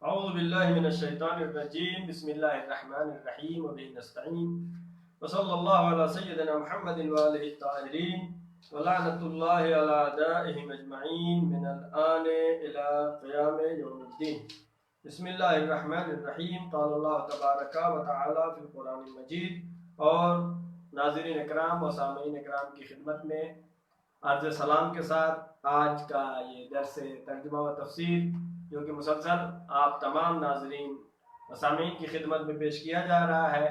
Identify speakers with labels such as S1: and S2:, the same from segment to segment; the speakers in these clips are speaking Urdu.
S1: اعوذ باللہ من الشیطان الرجیم بسم اللہ الرحمن الرحیم وبہ نستعین وصلی اللہ علی سیدنا محمد وآلہ الطاہرین ولعنۃ اللہ علی اعدائہم اجمعین من الآن الی قیام یوم الدین۔ بسم اللہ الرحمن الرحیم۔ قال اللہ تبارک و تعالی فی القرآن المجید۔ اور ناظرین اکرام و سامعین اکرام کی خدمت میں عرض سلام کے ساتھ آج کا یہ درس ترجمہ و تفسیر جو کہ مسلسل آپ تمام ناظرین و سامعین کی خدمت میں پیش کیا جا رہا ہے،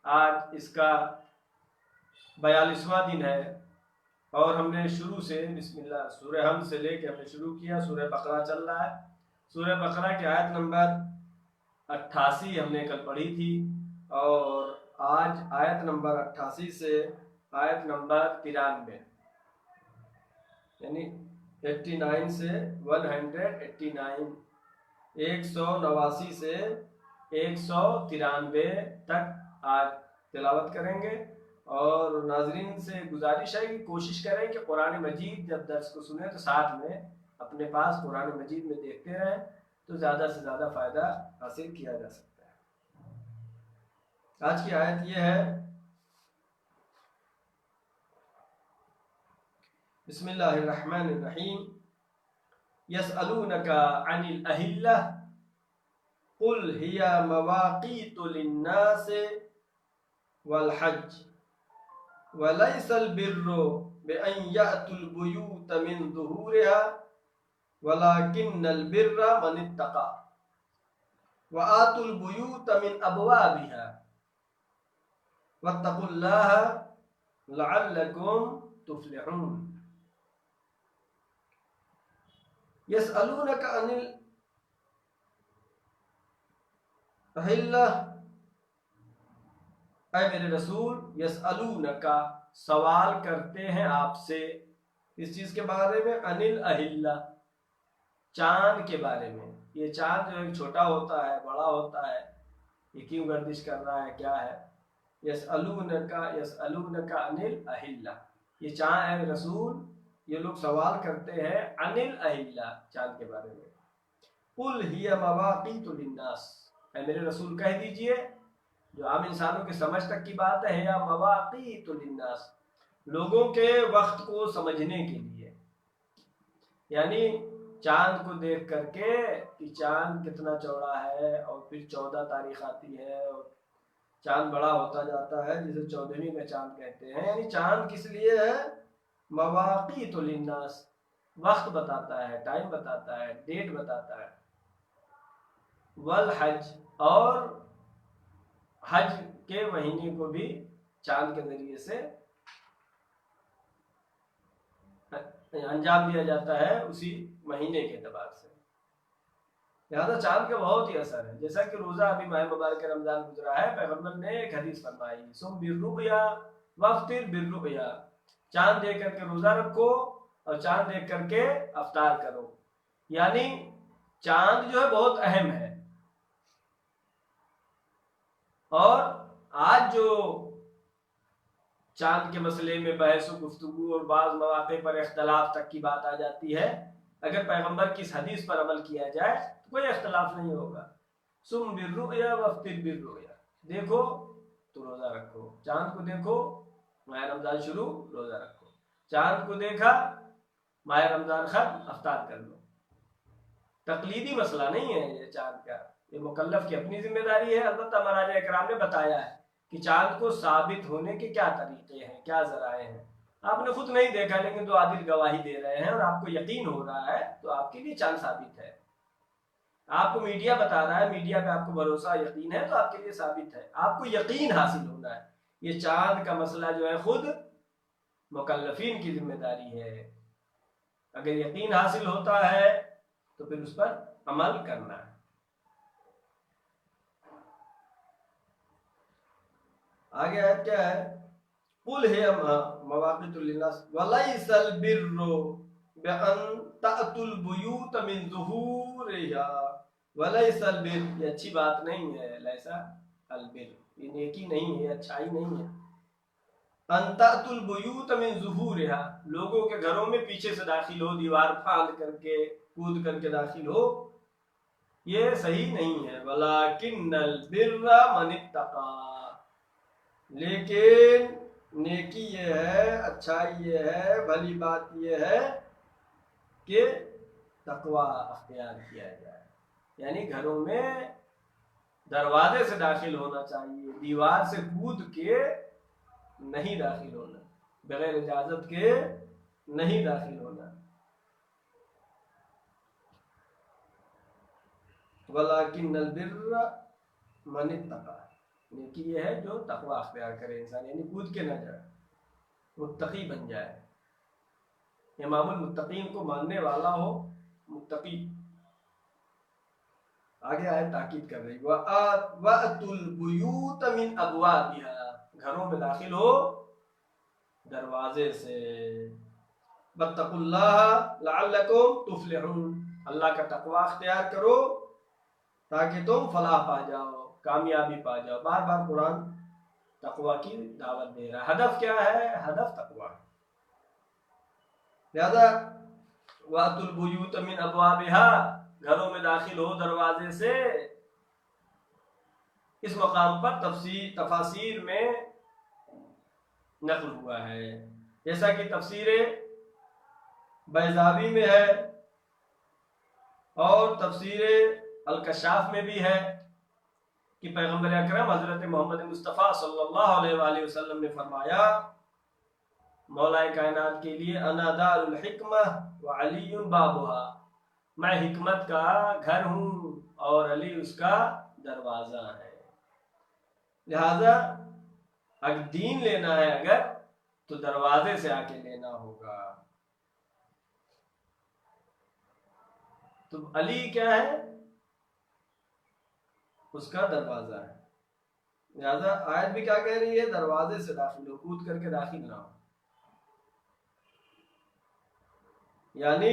S1: آج اس کا 42واں دن ہے اور ہم نے شروع سے بسم اللہ سورہ حمد سے لے کے ہم نے شروع کیا۔ سورہ بقرہ چل رہا ہے۔ سورہ بقرہ کی آیت نمبر 88 ہم نے کل پڑھی تھی اور آج آیت نمبر 88 سے آیت نمبر 93 یعنی 89 سے 189 189 سے 193 تک آج تلاوت کریں گے۔ اور ناظرین سے گزارش ہے کہ کوشش کریں کہ قرآن مجید جب درس کو سنیں تو ساتھ میں اپنے پاس قرآن مجید میں دیکھتے رہیں تو زیادہ سے زیادہ فائدہ حاصل کیا جا سکتا ہے۔ آج کی آیت یہ ہے، بسم اللہ الرحمن الرحیم۔ یسألونک عن الأہلہ قل ہی مواقیت للناس والحج وليس البر بأن يأتوا البيوت من ظهورها ولكن البر من اتقى وآتوا البيوت من أبوابها واتقوا الله لعلكم تفلحون۔ یسألونک عن الأہلہ، اے میرے رسول، یسألونک سوال کرتے ہیں آپ سے اس چیز کے بارے میں، عن الأہلہ چاند کے بارے میں۔ یہ چاند جو ایک چھوٹا ہوتا ہے بڑا ہوتا ہے، یہ کیوں گردش کر رہا ہے، کیا ہے؟ یسألونک عن الأہلہ، یہ چاند اے رسول یہ لوگ سوال کرتے ہیں عن الأہلہ چاند کے بارے میں۔ قل ہی مواقیت للناس، اے میرے رسول کہہ دیجئے جو عام انسانوں کے سمجھ تک کی بات ہے، یا مواقیت للناس لوگوں کے وقت کو سمجھنے کے لیے، یعنی چاند کو دیکھ کر کے کہ چاند کتنا چوڑا ہے، اور پھر 14 تاریخ آتی ہے اور چاند بڑا ہوتا جاتا ہے جسے 14ویں کا چاند کہتے ہیں، یعنی چاند کس لیے ہے؟ مواقیت للناس، وقت بتاتا ہے، ٹائم بتاتا ہے، ڈیٹ بتاتا ہے۔ والحج، اور حج کے مہینے کو بھی چاند کے ذریعے سے انجام دیا جاتا ہے اسی مہینے کے اعتبار سے، لہذا چاند کا بہت ہی اثر ہے۔ جیسا کہ روزہ ابھی ماہ مبارک رمضان گزرا ہے، پیغمبر نے ایک حدیث فرمائی، صم بالرؤیا وافطر بالرؤیا، چاند دیکھ کر کے روزہ رکھو اور چاند دیکھ کر کے افطار کرو، یعنی چاند جو ہے بہت اہم ہے۔ اور آج جو چاند کے مسئلے میں بحث و گفتگو اور بعض مواقع پر اختلاف تک کی بات آ جاتی ہے، اگر پیغمبر کی اس حدیث پر عمل کیا جائے تو کوئی اختلاف نہیں ہوگا۔ صم بالرؤیا وافطر بالرؤیا، دیکھو تو روزہ رکھو، چاند کو دیکھو ماہ رمضان شروع روزہ رکھو، چاند کو دیکھا ماہ رمضان ختم افطار کر لو۔ تقلیدی مسئلہ نہیں ہے یہ چاند کا، یہ مکلف کی اپنی ذمہ داری ہے۔ البتہ مہاراجہ اکرام نے بتایا ہے کہ چاند کو ثابت ہونے کے کیا طریقے ہیں، کیا ذرائع ہیں۔ آپ نے خود نہیں دیکھا لیکن تو عادل گواہی دے رہے ہیں اور آپ کو یقین ہو رہا ہے تو آپ کے لیے چاند ثابت ہے۔ آپ کو میڈیا بتا رہا ہے، میڈیا پہ آپ کو بھروسہ یقین ہے تو آپ کے لیے ثابت ہے، آپ کو یقین حاصل ہونا ہے۔ یہ چاند کا مسئلہ جو ہے خود مکلفین کی ذمہ داری ہے، اگر یقین حاصل ہوتا ہے تو پھر اس پر عمل کرنا ہے۔ آگے آیت کیا ہے؟ قل ہے مواقیت للناس ولیس البر بأن تأتوا البیوت من ظہورها، ولیس البر، یہ اچھی بات نہیں ہے، لیسا البر یہ نیکی نہیں ہے، اچھائی نہیں ہے۔ ان تأتوا البیوت من ظہورها، لوگوں کے گھروں میں پیچھے سے داخل ہو، دیوار پھاند کر کے کود کر کے داخل ہو، یہ صحیح نہیں ہے. وَلَٰكِنَّ الْبِرَّ مَنِ اتَّقَىٰ، لیکن نیکی یہ ہے، اچھائی یہ ہے، بھلی بات یہ ہے کہ تقوی اختیار کیا جائے. یعنی گھروں میں دروازے سے داخل ہونا چاہیے، دیوار سے کود کے نہیں داخل ہونا، بغیر اجازت کے نہیں داخل ہونا. وَلَٰكِنَّ الْبِرَّ مَنِ اتَّقَىٰ، نیکی یہ ہے جو تقوی اختیار کرے انسان، یعنی کود کے نہ جائے، متقی بن جائے، امام المتقین کو ماننے والا ہو، متقی. آگے آئے تاکید کر رہی وَأْتُوا الْبُيُوتَ مِنْ أَبْوَابِهَا، گھروں میں داخل ہو دروازے سے. وَاتَّقُوا اللَّهَ لَعَلَّكُمْ تُفْلِحُونَ، اللہ کا تقوی اختیار کرو تاکہ تم فلاح پا جاؤ، کامیابی پا جاؤ. بار بار قرآن تقوی کی دعوت دے رہا ہے. ہدف کیا ہے؟ ہدف تقوی. لہذا وَأْتُوا الْبُيُوتَ مِنْ أَبْوَابِهَا، گھروں میں داخل ہو دروازے سے. اس مقام پر تفاسیر میں نقل ہوا ہے، جیسا کہ تفسیر بیضاوی میں ہے اور تفسیر الکشاف میں بھی ہے کہ پیغمبر اکرم حضرت محمد مصطفیٰ صلی اللہ علیہ وآلہ وسلم نے فرمایا مولا کائنات کے لیے انا دار الحکمہ وعلی بابها، میں حکمت کا گھر ہوں اور علی اس کا دروازہ ہے. لہذا اگر دین لینا ہے اگر تو دروازے سے آ کے لینا ہوگا. تو علی کیا ہے؟ اس کا دروازہ ہے. لہذا آیت بھی کیا کہہ رہی ہے؟ دروازے سے داخل ہو، کود کر کے داخل نہ ہو. یعنی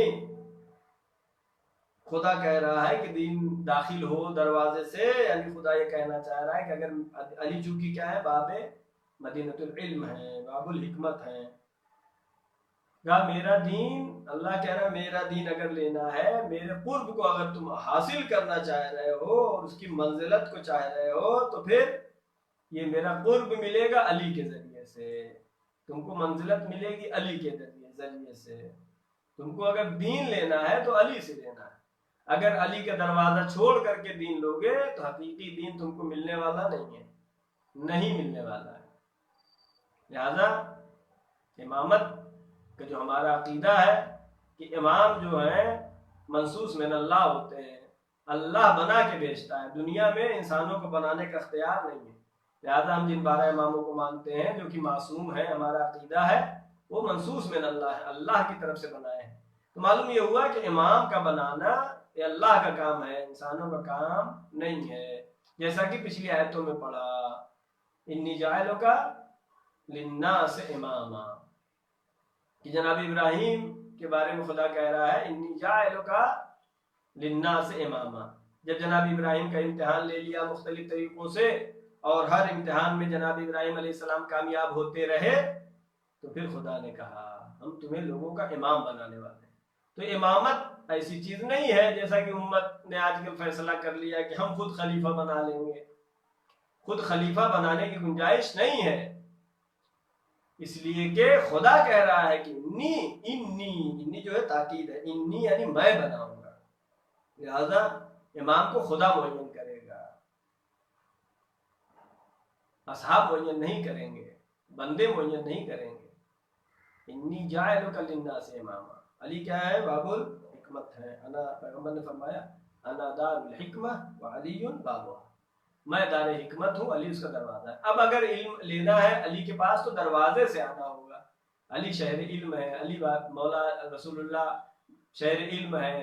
S1: خدا کہہ رہا ہے کہ دین داخل ہو دروازے سے، یعنی خدا یہ کہنا چاہ رہا ہے کہ اگر علی چونکہ کیا ہے؟ باب مدینۃ العلم ہے، باب الحکمت ہے. میرا دین، اللہ کہہ رہا ہے میرا دین اگر لینا ہے، میرے قرب کو اگر تم حاصل کرنا چاہ رہے ہو اور اس کی منزلت کو چاہ رہے ہو تو پھر یہ میرا قرب ملے گا علی کے ذریعے سے. تم کو منزلت ملے گی علی کے ذریعے سے. تم کو اگر دین لینا ہے تو علی سے لینا ہے. اگر علی کا دروازہ چھوڑ کر کے دین لوگے تو حقیقی دین تم کو ملنے والا نہیں ہے، نہیں ملنے والا ہے. لہذا امامت کہ جو ہمارا عقیدہ ہے کہ امام جو ہیں منصوص من اللہ ہوتے ہیں، اللہ بنا کے بھیجتا ہے، دنیا میں انسانوں کو بنانے کا اختیار نہیں ہے. لہذا ہم جن 12 اماموں کو مانتے ہیں جو کہ معصوم ہیں، ہمارا عقیدہ ہے وہ منصوص من اللہ ہے، اللہ کی طرف سے بنائے ہیں. تو معلوم یہ ہوا کہ امام کا بنانا یہ اللہ کا کام ہے، انسانوں کا کام نہیں ہے. جیسا کہ پچھلی آیتوں میں پڑھا انی جاعلک للناس اماما، کہ جناب ابراہیم کے بارے میں خدا کہہ رہا ہے انی جاعلک للناس اماما. جب جناب ابراہیم کا امتحان لے لیا مختلف طریقوں سے اور ہر امتحان میں جناب ابراہیم علیہ السلام کامیاب ہوتے رہے تو پھر خدا نے کہا ہم تمہیں لوگوں کا امام بنانے والے ہیں. تو امامت ایسی چیز نہیں ہے جیسا کہ امت نے آج کل فیصلہ کر لیا کہ ہم خود خلیفہ بنا لیں گے. خود خلیفہ بنانے کی گنجائش نہیں ہے، اس لیے کہ خدا کہہ رہا ہے کہ انی جو ہے تاکید ہے، انی یعنی میں بناؤں گا. لہذا امام کو خدا معین کرے گا، اصحاب معین نہیں کریں گے، بندے معین نہیں کریں گے. انی جاعلک للناس اماما. علی کیا ہے؟ باب الحکمت ہے. پیغمبر نے فرمایا انا دار الحکمہ وعلی بابها، میں دار حکمت ہوں، علی اس کا دروازہ ہے. اب اگر علم لینا ہے علی کے پاس تو دروازے سے آنا ہوگا. علی شہر علم ہے، علی مولا رسول اللہ شہر علم ہے،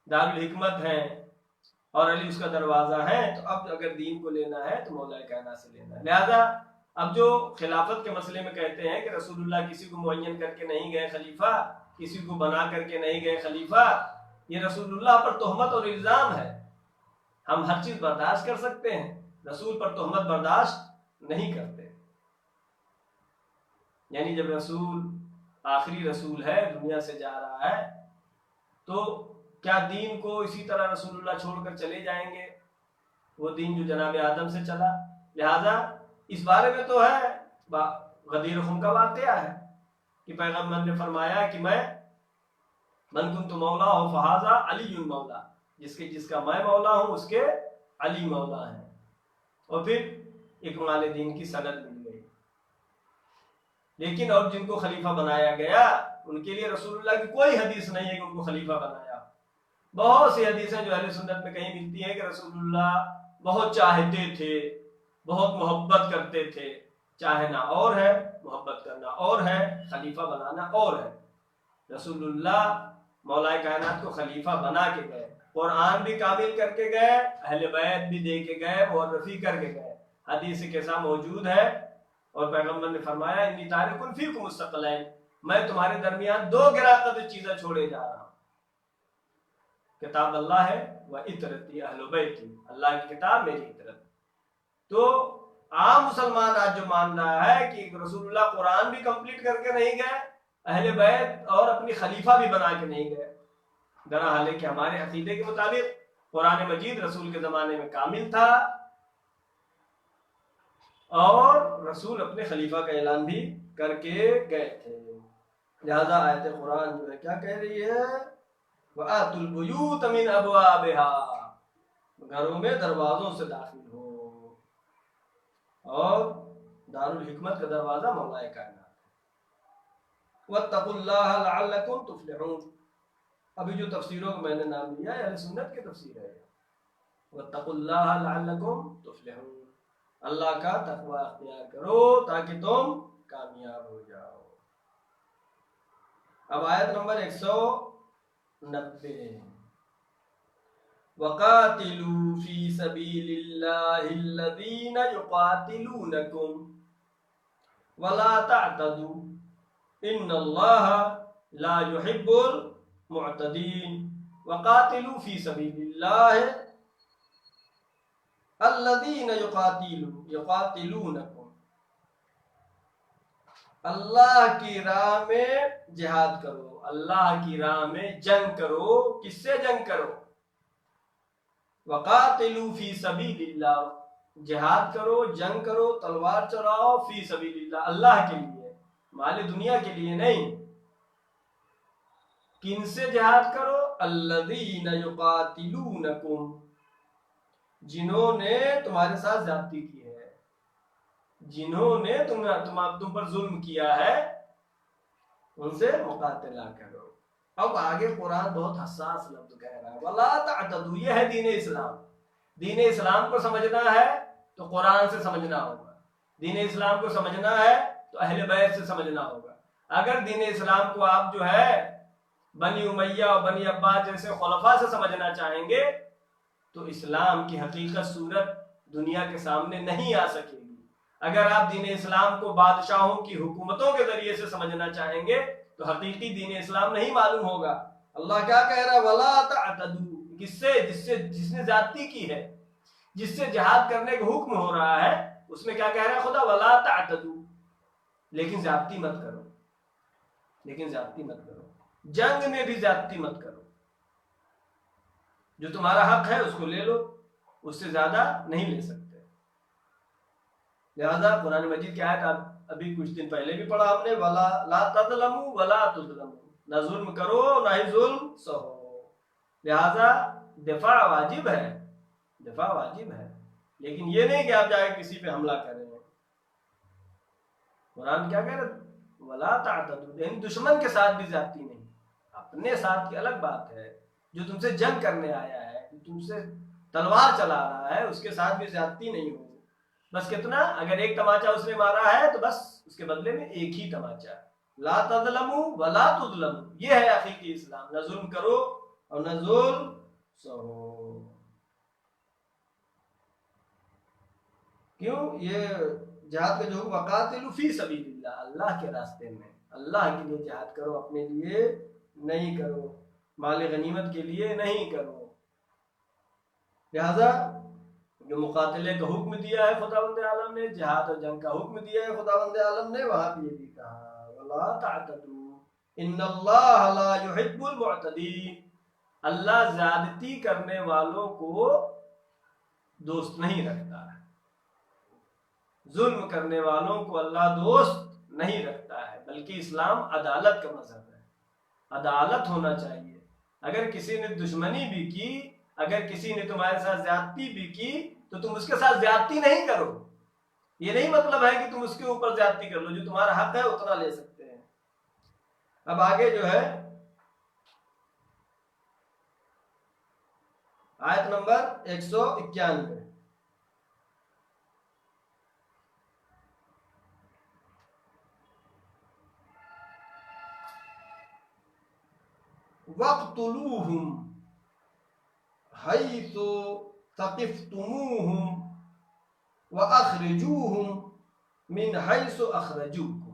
S1: دار الحکمت ہے اور علی اس کا دروازہ ہے. تو اب اگر دین کو لینا ہے تو مولا کائنات سے لینا ہے. لہذا اب جو خلافت کے مسئلے میں کہتے ہیں کہ رسول اللہ کسی کو معین کر کے نہیں گئے خلیفہ، کسی کو بنا کر کے نہیں گئے خلیفہ، یہ رسول اللہ پر تہمت اور الزام ہے. ہم ہر چیز برداشت کر سکتے ہیں، رسول پر تہمت برداشت نہیں کرتے. یعنی جب رسول آخری رسول ہے، دنیا سے جا رہا ہے، تو کیا دین کو اسی طرح رسول اللہ چھوڑ کر چلے جائیں گے؟ وہ دین جو جناب آدم سے چلا. لہذا اس بارے میں تو ہے غدیر خم کا واقعہ ہے کہ پیغمبر نے فرمایا کہ میں من کنت مولا ہو فہذا علی مولا، جس کا میں مولا ہوں اس کے علی مولا ہے. اور پھر اکمال دین کی سند مل گئی. لیکن اور جن کو خلیفہ بنایا گیا ان کے لیے رسول اللہ کی کوئی حدیث نہیں ہے کہ ان کو خلیفہ بنایا. بہت سی حدیثیں جو اہل سنت میں کہیں ملتی ہیں کہ رسول اللہ بہت چاہتے تھے، بہت محبت کرتے تھے. چاہنا اور ہے، محبت کرنا اور ہے، خلیفہ بنانا اور ہے. رسول اللہ مولا کائنات کو خلیفہ بنا کے گئے، قرآن بھی کامل کر کے گئے، اہل بیت بھی دے کے گئے، مورثی کر کے گئے. حدیث کے ساتھ موجود ہے اور پیغمبر نے فرمایا انی تارک فیکم الثقلین، میں تمہارے درمیان دو گراں قدر چیزیں چھوڑے جا رہا ہوں. کتاب اللہ ہے و اطرتی اہل بیتی، اللہ کی کتاب میری اطرت. تو عام مسلمان آج جو مان رہا ہے کہ رسول اللہ قرآن بھی کمپلیٹ کر کے نہیں گئے، اہل بیت اور اپنی خلیفہ بھی بنا کے نہیں گئے، درحال کہ ہمارے عقیدے کے مطابق قرآن مجید رسول کے زمانے میں کامل تھا اور رسول اپنے خلیفہ کا اعلان بھی کر کے گئے تھے. لہذا آیت قرآن جو ہے کیا کہہ رہی ہے؟ وَآتُوا الْبُيُوتَ مِنْ أَبْوَابِهَا، گھروں میں دروازوں سے داخل ہو. اور دارالحکمت کا دروازہ مولا کائنات. وَاتَّقُوا اللَّهَ لَعَلَّكُمْ تُفْلِحُونَ، ابھی جو تفسیروں کو میں نے نام لیا ہے اہل سنت کی تفسیر ہے. وَاتَّقُوا اللَّهَ لَعَلَّكُمْ تُفْلِحُونَ، اللہ کا تقوی اختیار کرو تاکہ تم کامیاب ہو جاؤ. اب آیت نمبر 190، وَقَاتِلُوا فِي سَبِيلِ اللَّهِ الَّذِينَ يُقَاتِلُونَكُمْ وَلَا تَعْتَدُوا إِنَّ اللَّهَ لَا يُحِبُّ الْمُعْتَدِينَ. وَقَاتِلُوا فِي سَبِيلِ اللَّهِ الَّذِينَ يُقَاتِلُونَكُمْ، اللہ کی راہ میں جہاد کرو، اللہ کی راہ میں جنگ کرو. کس سے جنگ کرو؟ وَقَاتِلُوا فِي سَبِيلِ اللَّهِ، جہاد کرو، جنگ کرو، تلوار چلاؤ، فی سبیل اللہ، اللہ کے لیے، مال دنیا کے لیے نہیں. کن سے جہاد کرو؟ الذین یقاتلونکم، جنہوں نے تمہارے ساتھ زیادتی کی ہے، جنہوں نے تم پر ظلم کیا ہے، ان سے مقاتلہ کرو. اب آگے قرآن بہت حساس لفظ کہہ رہا ہے، وَلَا تَعْتَدُوا. یہ ہے دین اسلام. دین اسلام کو سمجھنا ہے تو قرآن سے سمجھنا ہوگا، دین اسلام کو سمجھنا ہے تو اہل بیت سے سمجھنا ہوگا. اگر دین اسلام کو آپ جو ہے بنی امیہ اور بنی عباس جیسے خلفاء سے سمجھنا چاہیں گے تو اسلام کی حقیقت صورت دنیا کے سامنے نہیں آ سکے گی. اگر آپ دین اسلام کو بادشاہوں کی حکومتوں کے ذریعے سے سمجھنا چاہیں گے تو حقیقی دین اسلام نہیں معلوم ہوگا. اللہ کیا کہہ رہا ہے؟ وَلَا تَعْتَدُوا. کس سے؟ جس نے زیادتی کی ہے، جس سے جہاد کرنے کا حکم ہو رہا ہے، اس میں کیا کہہ رہا ہے خدا؟ وَلَا تَعْتَدُوا، لیکن زیادتی مت کرو، لیکن زیادتی مت کرو. جنگ میں بھی زیادتی مت کرو. جو تمہارا حق ہے اس کو لے لو، اس سے زیادہ نہیں لے سکتے. لہذا قرآن مجید کی آیت ابھی کچھ دن پہلے بھی پڑھا ہم نے، وَلَا لَا تَظْلَمُوا وَلَا تُظْلَمُوا، نہ ظلم کرو نہ ہی ظلم سہو. لہذا دفاع واجب ہے، دفاع واجب ہے، لیکن یہ نہیں کہ آپ جائے کسی پہ حملہ کریں. قرآن کیا کہہ رہا ہے؟ وَلَا تَعْتَدُوا، یعنی دشمن کے ساتھ بھی زیادتی نہیں. اپنے ساتھ کی الگ بات ہے، جو تم سے جنگ کرنے آیا ہے، جو تم سے تلوار چلا رہا ہے، اس کے ساتھ بھی زیادتی نہیں ہو. بس کتنا؟ اگر ایک تماچا اس نے مارا ہے تو بس اس کے بدلے میں ایک ہی تماچا. لا تظلموا ولا تظلموا، یہ ہے حقیقی اسلام. نہ ظلم کرو اور نہ ظلم سہو. کیوں؟ یہ جہاد کا جو وقاتلوا فی سبیل اللہ، اللہ کے راستے میں، اللہ کے لیے جہاد کرو، اپنے لیے نہیں کرو، مال غنیمت کے لیے نہیں کرو. لہذا جو مقاتلے کا حکم دیا ہے خداوند عالم نے، جہاد اور جنگ کا حکم دیا ہے خداوند عالم نے، وہاں بھی یہ بھی کہا وَلَا تَعْتَدُوا إِنَّ اللَّهَ لَا يُحِبُّ الْمُعْتَدِينَ. اللہ زیادتی کرنے والوں کو دوست نہیں رکھتا ہے، ظلم کرنے والوں کو اللہ دوست نہیں رکھتا ہے، بلکہ اسلام عدالت کا مذہب ہے، عدالت ہونا چاہیے۔ اگر کسی نے دشمنی بھی کی، اگر کسی نے تمہارے ساتھ زیادتی بھی کی تو تم اس کے ساتھ زیادتی نہیں کرو، یہ نہیں مطلب ہے کہ تم اس کے اوپر زیادتی کر لو، جو تمہارا حق ہے اتنا لے سکتے ہیں۔ اب آگے جو ہے آیت نمبر 191، وَاقْتُلُوهُمْ حَيْثُ ثَقِفْتُمُوهُمْ وَأَخْرِجُوهُمْ مِنْ حَيْثُ أَخْرَجُوكُمْ۔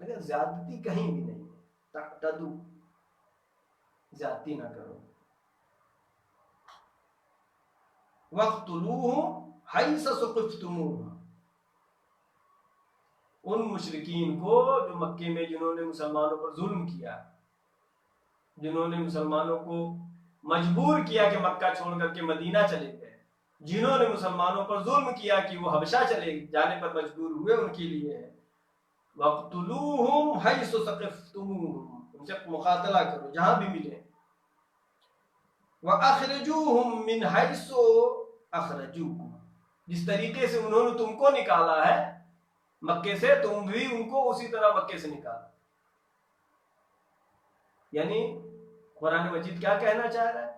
S1: لیکن زیادتی کہیں بھی نہیں ہے، تعتدوا، زیادتی نہ کرو۔ وَاقْتُلُوهُمْ حَيْثُ ثَقِفْتُمُوهُمْ، ان مشرکین کو جو مکے میں جنہوں نے مسلمانوں پر ظلم کیا، جنہوں نے مسلمانوں کو مجبور کیا کہ مکہ چھوڑ کر کے مدینہ چلے گئے، جنہوں نے مسلمانوں پر ظلم کیا کہ وہ حبشہ چلے جانے پر مجبور ہوئے، ان کے لیے ہے وَاقْتُلُوهُمْ حَيْثُ ثَقِفْتُمُوهُمْ، ان سے مقاتلہ کرو جہاں بھی ملے، وَأَخْرِجُوهُمْ مِنْ حَيْثُ أَخْرَجُوكُمْ، جس طریقے سے انہوں نے تم کو نکالا ہے مکے سے، تم بھی ان کو اسی طرح مکے سے نکالا۔ یعنی قرآن مجید کیا کہنا چاہ رہا ہے؟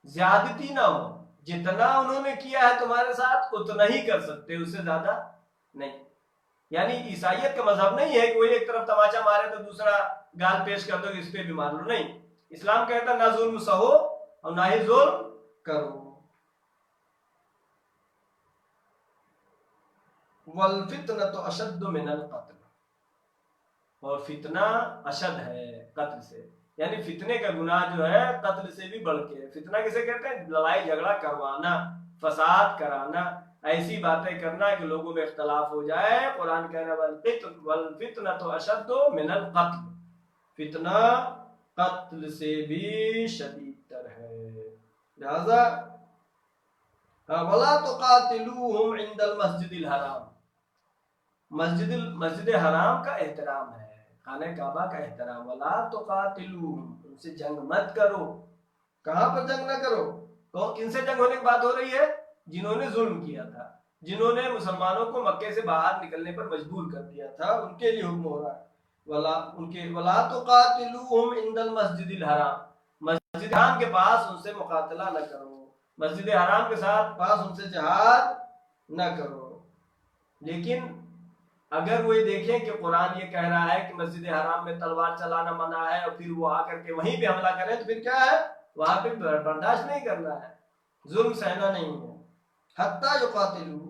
S1: زیادتی نہ ہو، جتنا انہوں نے کیا ہے تمہارے ساتھ اتنا ہی کر سکتے، اس سے زیادہ نہیں۔ یعنی عیسائیت کا مذہب نہیں ہے کہ وہ ایک طرف تماچا مارے تو دوسرا گال پیش کر دو کہ اس پہ بھی مار لو، نہیں۔ اسلام کہتا نہ ظلم سہو اور نہ ہی ظلم کرو۔ وَالْفِتْنَةُ أَشَدُّ مِنَ الْقَتْلِ، اور فتنہ اشد ہے قتل سے، یعنی فتنے کا گناہ جو ہے قتل سے بھی بڑھ کے ہے۔ فتنہ کسے کہتے ہیں؟ لڑائی جھگڑا کروانا، فساد کرانا، ایسی باتیں کرنا کہ لوگوں میں اختلاف ہو جائے۔ قرآن کہہ رہا ہے وَالْفِتْنَةُ أَشَدُّ مِنَ الْقَتْلِ، فتنہ قتل سے بھی شدید تر ہے۔ لہذا وَلَا تُقَاتِلُوهُمْ عِنْدَ الْمَسْجِدِ الْحَرَامِ، مسجد حرام کا احترام ہے، خانہ کعبہ کا احترام۔ وَلَا تُقَاتِلُوهُمْ، ان سے جنگ مت کرو۔ کہاں پر جنگ نہ کرو؟ تو کن سے جنگ ہونے کی بات ہو رہی ہے؟ جنہوں نے ظلم کیا تھا، جنہوں نے مسلمانوں کو مکے سے باہر نکلنے پر مجبور کر دیا تھا، ان کے لیے حکم ہو رہا ہے۔ وَلَا تُقَاتِلُوهُمْ عِنْدَ الْمَسْجِدِ الْحَرَامِ، مسجد حرام کے پاس ان سے مقاتلہ نہ کرو، مسجد حرام کے ساتھ پاس ان سے جہاد نہ کرو۔ لیکن اگر وہ دیکھیں کہ قرآن یہ کہہ رہا ہے کہ مسجد حرام میں تلوار چلانا منع ہے، اور پھر وہ آ کر کے وہیں پہ حملہ کریں، تو پھر کیا ہے؟ وہاں پہ برداشت نہیں کرنا ہے، ظلم سہنا نہیں ہے۔ حتیٰ یقاتلو،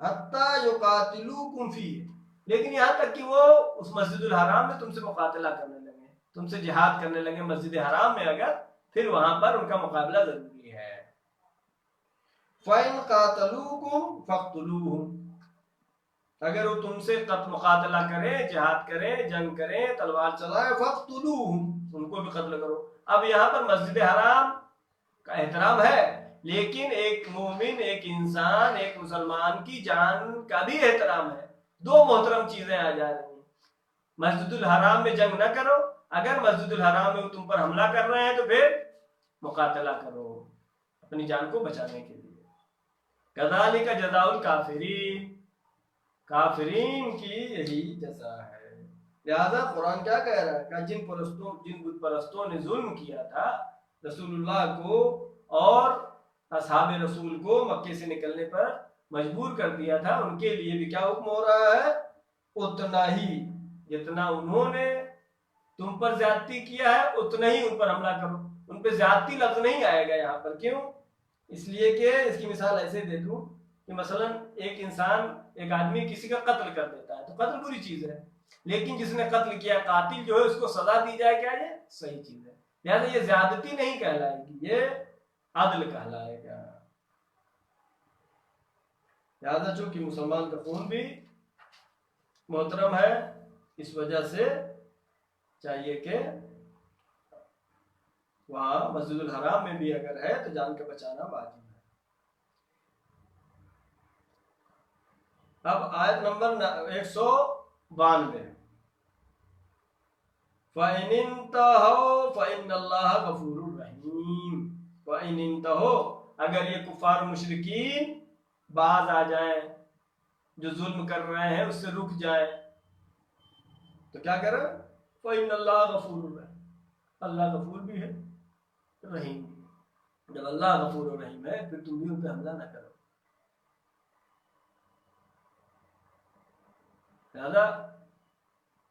S1: حتیٰ یقاتلوکم فیہ، لیکن یہاں تک کہ وہ اس مسجد الحرام میں تم سے مقاتلہ کرنے لگے، تم سے جہاد کرنے لگے مسجد حرام میں، اگر پھر وہاں پر ان کا مقابلہ ضروری ہے۔ فَإِنْ قَاتَلُوكُمْ فَاقْتُلُوهُمْ، اگر وہ تم سے مقاتلہ کرے، جہاد کرے، جنگ کرے، تلوار چلائے، فَاقْتُلُوهُمْ، ان کو بھی قتل کرو۔ اب یہاں پر مسجد حرام کا احترام ہے، لیکن ایک مومن، ایک انسان، ایک مسلمان کی جان کا بھی احترام ہے۔ دو محترم چیزیں آ جا رہی ہیں۔ مسجد الحرام میں جنگ نہ کرو، اگر مسجد الحرام میں وہ تم پر حملہ کر رہے ہیں تو پھر مقاتلہ کرو اپنی جان کو بچانے کے لیے۔ کذالک جزاء الکافرین، کافرین کی یہی جزا ہے۔ لہذا قرآن کیا کہہ رہا ہے کہ جن بت پرستوں نے ظلم کیا تھا رسول اللہ کو اور اصحاب رسول کو، مکے سے نکلنے پر مجبور کر دیا تھا، ان کے لیے بھی کیا حکم ہو رہا ہے؟ اتنا ہی، جتنا انہوں نے تم پر زیادتی کیا ہے اتنا ہی ان پر حملہ کرو۔ ان پہ زیادتی لفظ نہیں آئے گا یہاں پر، کیوں؟ اس لیے کہ اس کی مثال ایسے دے دوں کہ مثلا ایک انسان، ایک آدمی کسی کا قتل کر دیتا ہے تو قتل بری چیز ہے، لیکن جس نے قتل کیا، قاتل جو ہے، اس کو سزا دی جائے، کیا یہ صحیح چیز ہے۔ لہٰذا یہ زیادتی نہیں کہلائے گی، یہ عدل کہلائے گا۔ لہٰذا چونکہ مسلمان کا خون بھی محترم ہے، اس وجہ سے چاہیے کہ وہاں مسجد الحرام میں بھی اگر ہے تو جان کا بچانا واجب ہے۔ اب آیت نمبر 192، فَإِنِ انتَهَوْا فَإِنَّ اللَّهَ غَفُورٌ رَحِيمٌ۔ فَإِنِ انتَهَوْا، اگر یہ کفار مشرکین باز آ جائیں، جو ظلم کر رہے ہیں اس سے رک جائیں، تو کیا کریں؟ فَإِنَّ اللَّهَ غَفُورٌ رَحِيمٌ، اللہ غفور بھی ہے رحیم بھی۔ جب اللہ غفور و رحیم ہے پھر تم بھی ان پہ حملہ نہ کرو۔ لہذا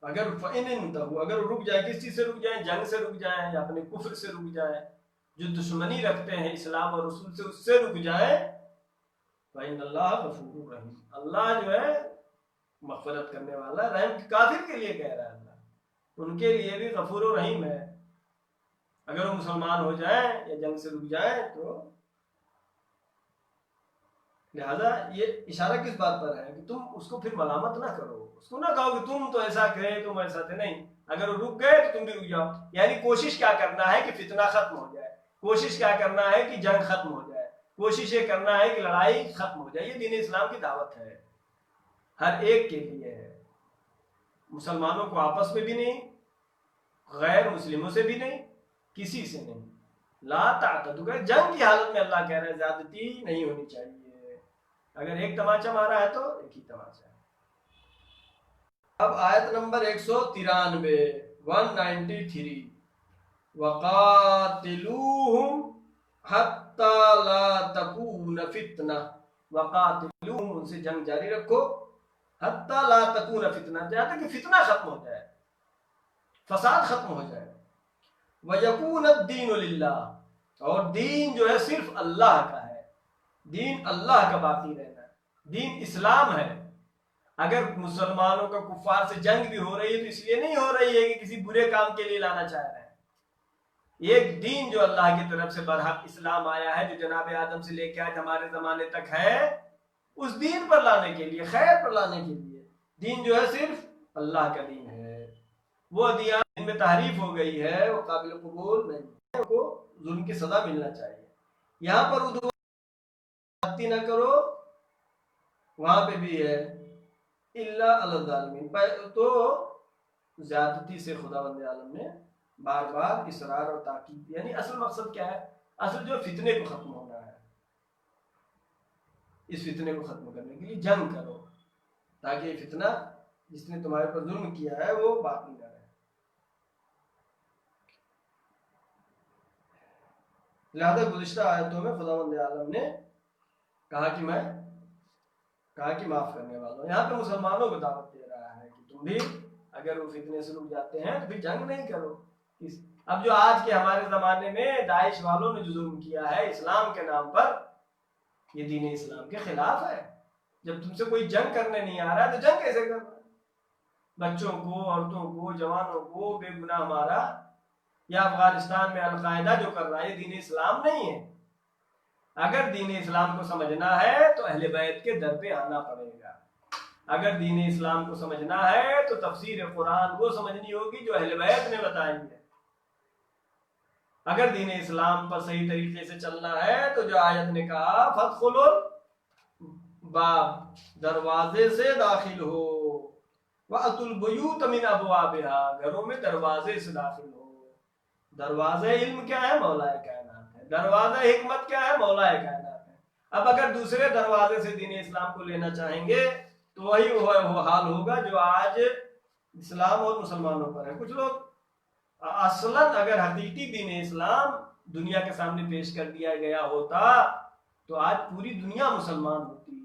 S1: اگر فَإِنِ انتَهُوا، اگر رک جائیں، کس چیز سے رک جائیں؟ جنگ سے رک جائیں یا اپنے کفر سے رک جائیں، جو دشمنی رکھتے ہیں اسلام اور رسول سے، اس سے رک جائیں، فَإِنَّ اللَّهَ غَفُورٌ رَحِيمٌ، اللہ جو ہے مغفرت کرنے والا، رحم کافر کے لیے کہہ رہا ہے اللہ، ان کے لیے بھی غفور و رحیم ہے۔ اگر وہ مسلمان ہو جائیں یا جنگ سے رک جائیں تو لہذا یہ اشارہ کس بات پر ہے کہ تم اس کو پھر ملامت نہ کرو، اس کو نہ کہو کہ تم تو ایسا کہے، تم ایسا تھے، نہیں، اگر وہ رک گئے تو تم بھی رک جاؤ۔ یعنی کوشش کیا کرنا ہے کہ فتنہ ختم ہو جائے، کوشش کیا کرنا ہے کہ جنگ ختم ہو جائے، کوشش یہ کرنا ہے کہ لڑائی ختم ہو جائے۔ یہ دین اسلام کی دعوت ہے، ہر ایک کے لیے ہے، مسلمانوں کو آپس میں بھی نہیں، غیر مسلموں سے بھی نہیں، کسی سے نہیں۔ لا تعتدوا، جنگ کی حالت میں اللہ کہہ رہے ہیں زیادتی نہیں ہونی چاہیے۔ اگر ایک تماچا مارا ہے تو ایک ہی تماچا ہے۔ اب آیت نمبر 193، وَقَاتِلُوهُمْ حَتَّى لَا تَكُونَ فِتْنَةٌ، وَقَاتِلُوهُمْ، ان سے جنگ جاری رکھو، حَتَّى لَا تَكُونَ فِتْنَةٌ، جہاں تک کہ فتنہ ختم ہو جائے، فساد ختم ہو جائے، وَيَكُونَ الدِّينُ لِلَّهِ، اور دین جو ہے صرف اللہ کا ہے، دین اللہ کا باقی رہنا ہے، دین اسلام ہے۔ اگر مسلمانوں کا کفار سے جنگ بھی ہو رہی ہے تو اس لیے نہیں ہو رہی ہے کہ کسی برے کام کے لیے لانا چاہ رہے ہیں۔ ایک دین جو اللہ کی طرف سے برحق اسلام آیا ہے، جو جناب آدم سے لے کے آج ہمارے زمانے تک ہے، اس دین پر لانے کے لیے، خیر پر لانے کے لیے، دین جو ہے صرف اللہ کا دین ہے۔ وہ ادیان جن میں تحریف ہو گئی ہے وہ قابل قبول نہیں ہے، کو ظلم کی سزا ملنا چاہیے۔ یہاں پر زیادتی نہ کرو، وہاں پہ بھی ہے الا علی الظالمین، تو زیادتی سے خداوند عالم نے بار بار اصرار اور تاکید، یعنی اصل مقصد کیا ہے؟ اصل جو فتنے کو ختم ہونا ہے، اس فتنے کو ختم کرنے کے لیے جنگ کرو، تاکہ یہ فتنہ جس نے تمہارے پر ظلم کیا ہے وہ باقی نہ رہے۔ لہذا گزشتہ آیتوں میں خداوند عالم نے کہا کہ معاف کرنے والوں، یہاں پہ مسلمانوں کو دعوت دے رہا ہے کہ تم بھی اگر وہ فتنے سے رک جاتے ہیں تو پھر جنگ نہیں کرو۔ اب جو آج کے ہمارے زمانے میں داعش والوں نے جو ظلم کیا ہے اسلام کے نام پر، یہ دین اسلام کے خلاف ہے۔ جب تم سے کوئی جنگ کرنے نہیں آ رہا ہے تو جنگ کیسے کرنا؟ بچوں کو، عورتوں کو، جوانوں کو بے گناہ مارا، یا افغانستان میں القاعدہ جو کر رہا ہے، یہ دین اسلام نہیں ہے۔ اگر دین اسلام کو سمجھنا ہے تو اہل بیت کے در پہ آنا پڑے گا۔ اگر دین اسلام کو سمجھنا ہے تو تفسیر قرآن وہ سمجھنی ہوگی جو اہل بیت نے بتائی ہے۔ اگر دین اسلام پر صحیح طریقے سے چلنا ہے تو جو آیت نے کہا فَادْخُلُوا الْبَابَ، دروازے سے داخل ہو، وَأْتُوا الْبُيُوتَ مِنْ أَبْوَابِهَا، گھروں میں دروازے سے داخل ہو۔ دروازہ علم کیا ہے؟ مولا کائنات ہے۔ دروازہ حکمت کیا ہے؟ مولا کائنات ہے۔ اب اگر دوسرے دروازے سے دین اسلام کو لینا چاہیں گے تو وہی وہ حال ہوگا جو آج اسلام اور مسلمانوں پر ہے۔ کچھ لوگ اصلاً اگر حقیقی دین اسلام دنیا کے سامنے پیش کر دیا گیا ہوتا تو آج پوری دنیا مسلمان ہوتی،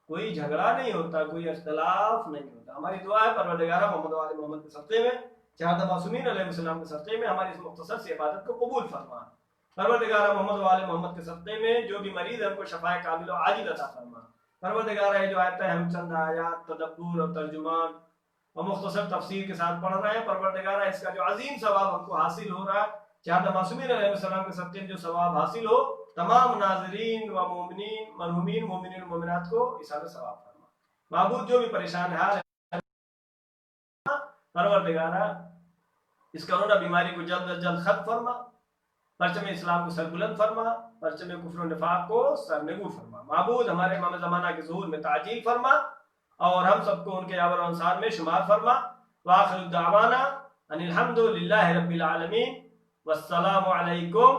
S1: کوئی جھگڑا نہیں ہوتا، کوئی اختلاف نہیں ہوتا۔ ہماری دعا ہے پروردگارہ محمد و آل محمد کے صدقے میں، چہارہ معصومین علیہ السلام کے صدقے میں ہماری اس مختصر سی عبادت کو قبول فرما۔ پروردگارہ محمد و آل محمد کے صدقے میں جو بھی مریض ہے ہم کو شفائے کامل و عاجل عطا فرما۔ پروردگارہ یہ جو آیتیں ہم چند آیات تدبر اور ترجمان اور مختصر تفسیر کے ساتھ پڑھ رہے ہیں، پروردگارہ اس کا جو عظیم ثواب ہم کو حاصل ہو رہا ہے، چہارہ معصومین علیہ السلام کے صدقے میں جو ثواب حاصل ہو، تمام ناظرین و مومنین، مرحومین مومنین و مومنات کو اِسارہ ثواب فرما۔ معبود جو بھی پریشان حال ہے، پروردگارہ اس کرونا بیماری کو جلد از جلد ختم فرما، پرچم اسلام کو سربلند فرما، پرچم کفر و نفاق کو سرنگو فرما۔ معبود ہمارے امام زمانہ کے ظہور میں تعجیل فرما اور ہم سب کو ان کے یاور و انصار میں شمار فرما۔ وآخر دعوانا ان الحمد للہ رب العالمین، والسلام علیکم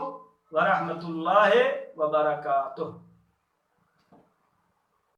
S1: ورحمۃ اللہ وبرکاتہ۔